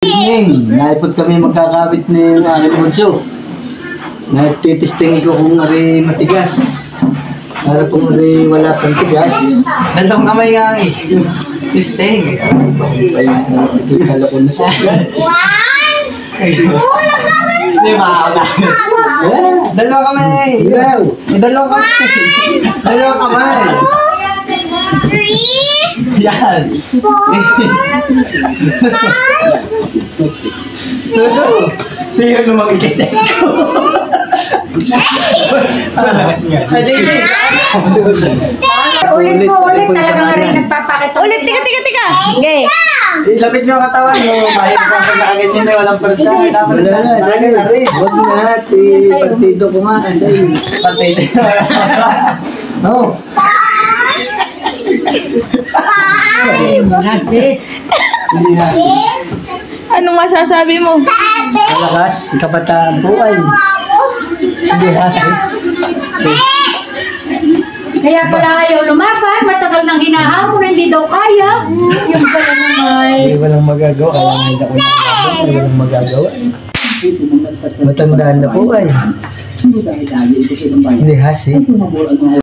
Evening, naipot kami magkakabit ng aking bunso. Nagtitisting ko kung ari matigas. Para kung ari wala pang tigas. Dalawang kamay nga eh. Testing. Ikikala ko na sa akin. Hindi makakala. Dalawang kamay. Dalawang kamay. Dalawang kamay. Yan. Tingnan mo makikita ko. Ulit mo, ulit. Talaga nga rin nagpapakita. Ulit, tika. Okay. Ilapit nyo ang katawan nyo. Mahirap kang pag nakaganyan na walang persa. Wala na, huwag na. Partido ko nga kasi. Partido. Oo. Hasi. Hindi na. Anong masasabi mo? Malakas, kabataan buhay. Hindi hasi. Kaya pala kayo lumaban, matagal nang hinahamon, hindi daw kaya. Yung pala naman. Hindi walang magagawa. Kaya nga hindi ako nagagawa. Walang magagawa. Matandaan na po ay. Hindi hasi.